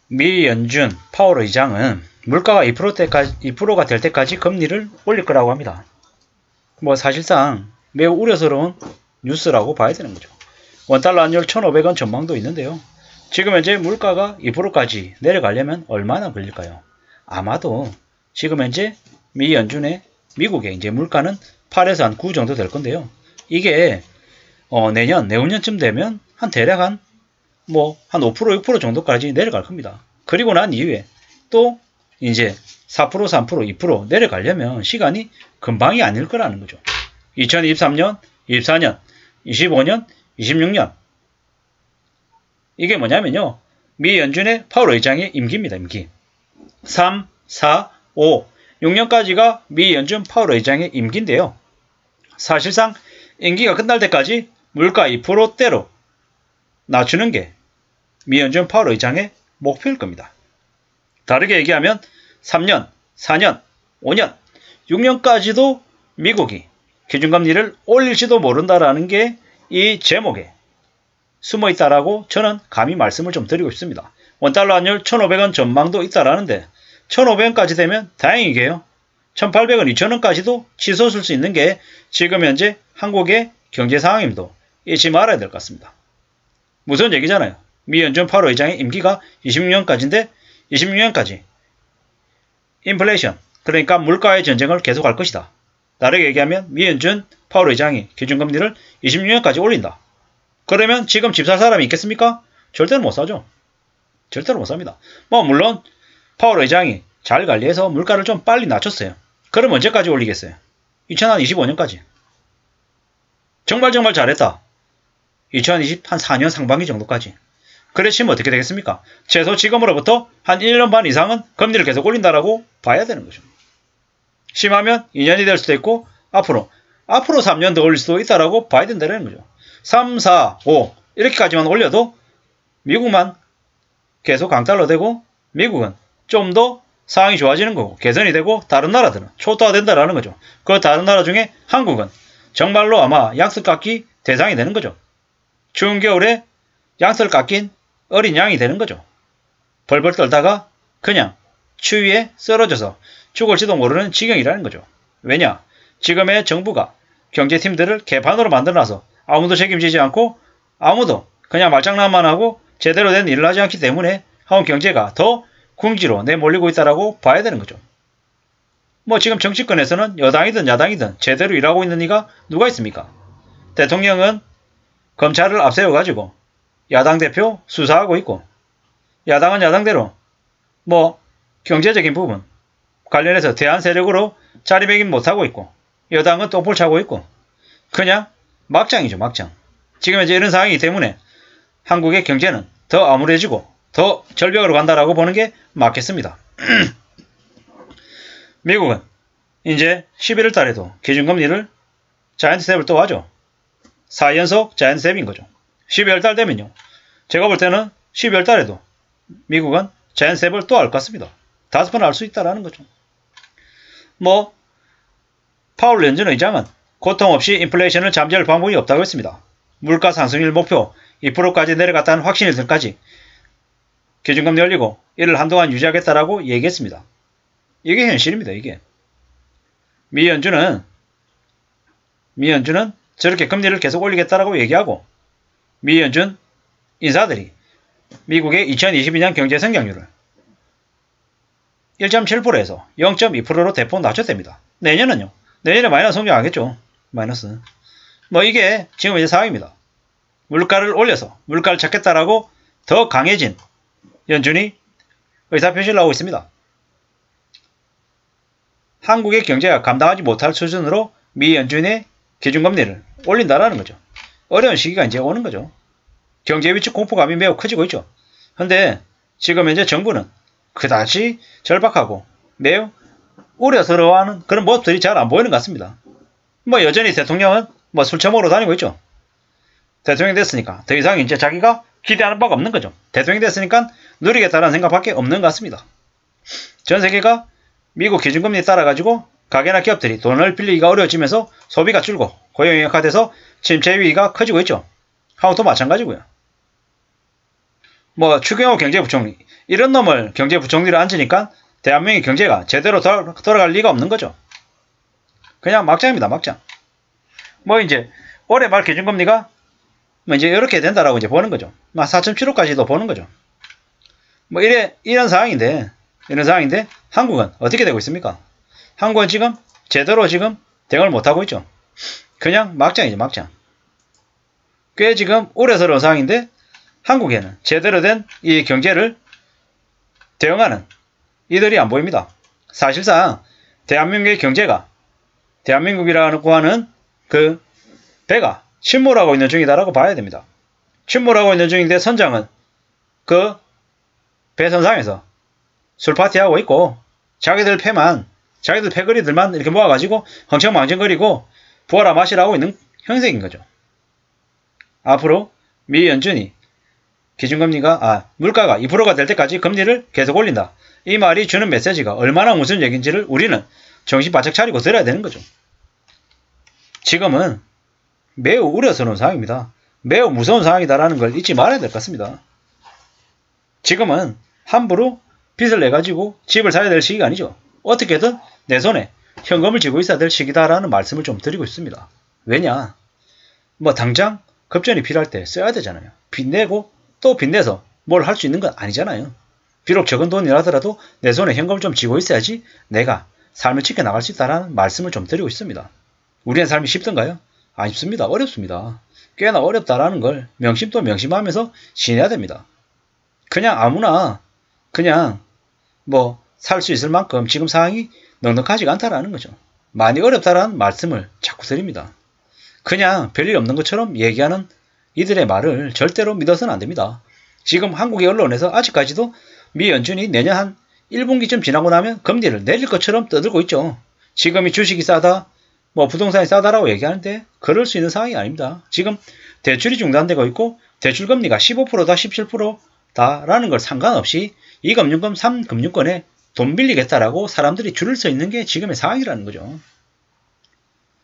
미 연준 파월 의장은 물가가 2%가 될 때까지 금리를 올릴 거라고 합니다. 뭐 사실상 매우 우려스러운 뉴스라고 봐야 되는 거죠. 원달러 환율 1,500원 전망도 있는데요. 지금 현재 물가가 2%까지 내려가려면 얼마나 걸릴까요? 아마도 지금 현재 미 연준의 미국의 이제 물가는 8에서 한 9 정도 될 건데요. 이게 내후년쯤 되면 대략 한 5%, 6% 정도까지 내려갈 겁니다. 그리고 난 이후에 또 이제 4%, 3%, 2% 내려가려면 시간이 금방이 아닐 거라는 거죠. 2023년, 24년, 25년, 26년. 이게 뭐냐면요. 미 연준의 파월 의장의 임기입니다. 임기. 3, 4, 5, 6년까지가 미 연준 파월 의장의 임기인데요. 사실상 임기가 끝날 때까지 물가 2%대로 낮추는 게 미 연준 파월 의장의 목표일 겁니다. 다르게 얘기하면 3년, 4년, 5년, 6년까지도 미국이 기준금리를 올릴지도 모른다라는 게 이 제목에 숨어 있다라고 저는 감히 말씀을 좀 드리고 싶습니다. 원달러 환율 1,500원 전망도 있다라는데 1,500원까지 되면 다행이게요. 1,800원, 2,000원까지도 치솟을 수 있는 게 지금 현재 한국의 경제 상황입니다. 잊지 말아야 될 것 같습니다. 무슨 얘기잖아요. 미 연준 파월 의장의 임기가 26년까지인데 26년까지 인플레이션, 그러니까 물가의 전쟁을 계속할 것이다. 다르게 얘기하면 미 연준 파월 의장이 기준금리를 26년까지 올린다. 그러면 지금 집 살 사람이 있겠습니까? 절대로 못 사죠. 절대로 못 삽니다. 물론 파월 의장이 잘 관리해서 물가를 좀 빨리 낮췄어요. 그럼 언제까지 올리겠어요? 2025년까지. 정말 잘했다. 2024년 상반기 정도까지. 그래 치면 어떻게 되겠습니까? 최소 지금으로부터 한 1년 반 이상은 금리를 계속 올린다라고 봐야 되는 거죠. 심하면 2년이 될 수도 있고 앞으로 3년 더 올릴 수도 있다라고 봐야 된다는 거죠. 3, 4, 5 이렇게까지만 올려도 미국만 계속 강달러 되고 미국은 좀 더 상황이 좋아지는 거고 개선이 되고 다른 나라들은 초토화된다라는 거죠. 그 다른 나라 중에 한국은 정말로 아마 양털 깎기 대상이 되는 거죠. 추운 겨울에 양털 깎인 어린 양이 되는 거죠. 벌벌 떨다가 그냥 추위에 쓰러져서 죽을지도 모르는 지경이라는 거죠. 왜냐? 지금의 정부가 경제팀들을 개판으로 만들어놔서 아무도 책임지지 않고 아무도 그냥 말장난만 하고 제대로 된 일을 하지 않기 때문에 한국 경제가 더 궁지로 내몰리고 있다라고 봐야 되는 거죠. 지금 정치권에서는 여당이든 야당이든 제대로 일하고 있는 이가 누가 있습니까? 대통령은 검찰을 앞세워가지고 야당 대표 수사하고 있고 야당은 야당대로 경제적인 부분 관련해서 대안 세력으로 자리매김 못하고 있고 여당은 똥볼 차고 있고 그냥 막장이죠. 막장. 지금 현재 이런 상황이기 때문에 한국의 경제는 더 암울해지고 더 절벽으로 간다라고 보는 게 맞겠습니다. 미국은 이제 11월 달에도 기준금리를 자이언트 스텝을 또 하죠. 4연속 자이언트 스텝인 거죠. 12월 달 되면요. 제가 볼 때는 12월 달에도 미국은 자이언트 스텝을 또 할 것 같습니다. 5번 할 수 있다라는 거죠. 파월 연준 의장은 고통 없이 인플레이션을 잠재울 방법이 없다고 했습니다. 물가 상승률 목표 2%까지 내려갔다는 확신일 때까지 기준금리 올리고 이를 한동안 유지하겠다라고 얘기했습니다. 이게 현실입니다. 이게. 미 연준은 저렇게 금리를 계속 올리겠다라고 얘기하고 미 연준 인사들이 미국의 2022년 경제 성장률을 1.7%에서 0.2%로 대폭 낮췄답니다. 내년은요. 내년에 마이너스 성장하겠죠. 마이너스. 이게 지금 이제 상황입니다. 물가를 올려서 물가를 잡겠다라고 더 강해진 연준이 의사표시를 하고 있습니다. 한국의 경제가 감당하지 못할 수준으로 미 연준의 기준금리를 올린다라는 거죠. 어려운 시기가 이제 오는 거죠. 경제 위축 공포감이 매우 커지고 있죠. 근데 지금 현재 정부는 그다지 절박하고 매우 우려스러워하는 그런 모습들이 잘 안 보이는 것 같습니다. 여전히 대통령은 술 처먹으러 다니고 있죠. 대통령이 됐으니까 더 이상 이제 자기가 기대하는 바가 없는 거죠. 대통령이 됐으니까 누리겠다는 생각밖에 없는 것 같습니다. 전 세계가 미국 기준금리에 따라가지고 가게나 기업들이 돈을 빌리기가 어려워지면서 소비가 줄고 고용이 약화돼서 침체 위기가 커지고 있죠. 한국도 마찬가지고요. 뭐 추경호 경제부총리 이런 놈을 경제부총리로 앉으니까 대한민국의 경제가 제대로 돌아갈 리가 없는 거죠. 그냥 막장입니다. 막장. 뭐 이제 올해 말 기준금리가 뭐 이제 이렇게 된다라고 이제 보는 거죠. 4.75까지도 보는 거죠. 뭐 이런 상황인데 한국은 어떻게 되고 있습니까? 한국은 지금 제대로 지금 대응을 못하고 있죠. 그냥 막장이죠. 막장. 꽤 지금 우려스러운 상황인데 한국에는 제대로 된 이 경제를 대응하는 이들이 안 보입니다. 사실상 대한민국의 경제가 대한민국이라고 하는 그 배가 침몰하고 있는 중이다라고 봐야 됩니다. 침몰하고 있는 중인데 선장은 그 배선상에서 술파티하고 있고 자기들 패거리들만 이렇게 모아가지고 흥청망청거리고 부어라 마시라고 있는 형색인 거죠. 앞으로 미 연준이 물가가 2%가 될 때까지 금리를 계속 올린다. 이 말이 주는 메시지가 얼마나 무슨 얘기인지를 우리는 정신 바짝 차리고 들어야 되는 거죠. 지금은 매우 우려스러운 상황입니다. 매우 무서운 상황이다라는 걸 잊지 말아야 될 것 같습니다. 지금은 함부로 빚을 내가지고 집을 사야 될 시기가 아니죠. 어떻게든 내 손에 현금을 쥐고 있어야 될 시기다라는 말씀을 좀 드리고 있습니다. 왜냐? 뭐 당장 급전이 필요할 때 써야 되잖아요. 빚내고 또 빚내서 뭘 할 수 있는 건 아니잖아요. 비록 적은 돈이라더라도 내 손에 현금을 좀 쥐고 있어야지 내가 삶을 지켜나갈 수 있다는 말씀을 좀 드리고 있습니다. 우리의 삶이 쉽던가요? 안 쉽습니다. 어렵습니다. 꽤나 어렵다라는 걸 명심도 명심하면서 지내야 됩니다. 그냥 아무나 그냥 뭐 살 수 있을 만큼 지금 상황이 넉넉하지가 않다라는 거죠. 많이 어렵다라는 말씀을 자꾸 드립니다. 그냥 별일 없는 것처럼 얘기하는 이들의 말을 절대로 믿어서는 안 됩니다. 지금 한국의 언론에서 아직까지도 미 연준이 내년 한 1분기쯤 지나고 나면 금리를 내릴 것처럼 떠들고 있죠. 지금이 주식이 싸다, 뭐 부동산이 싸다라고 얘기하는데 그럴 수 있는 상황이 아닙니다. 지금 대출이 중단되고 있고 대출금리가 15%다 17%다라는 걸 상관없이 2금융권 3금융권에 돈 빌리겠다라고 사람들이 줄을 서 있는 게 지금의 상황이라는 거죠.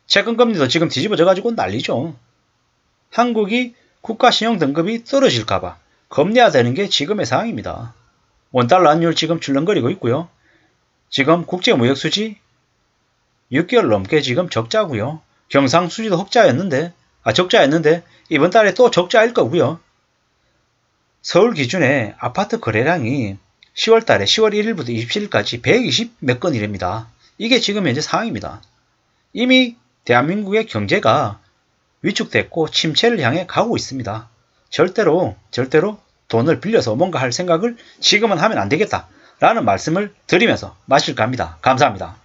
채권금리도 지금 뒤집어져가지고 난리죠. 한국이 국가신용 등급이 떨어질까봐 겁내야 되는 게 지금의 상황입니다. 원달러 환율 지금 출렁거리고 있고요. 지금 국제무역수지 6개월 넘게 지금 적자고요. 경상수지도 적자였는데 이번 달에 또 적자일 거고요. 서울 기준의 아파트 거래량이 10월 달에 10월 1일부터 27일까지 120 몇 건이랍니다. 이게 지금 현재 상황입니다. 이미 대한민국의 경제가 위축됐고 침체를 향해 가고 있습니다. 절대로 돈을 빌려서 뭔가 할 생각을 지금은 하면 안 되겠다라는 말씀을 드리면서 마칠까 합니다. 감사합니다.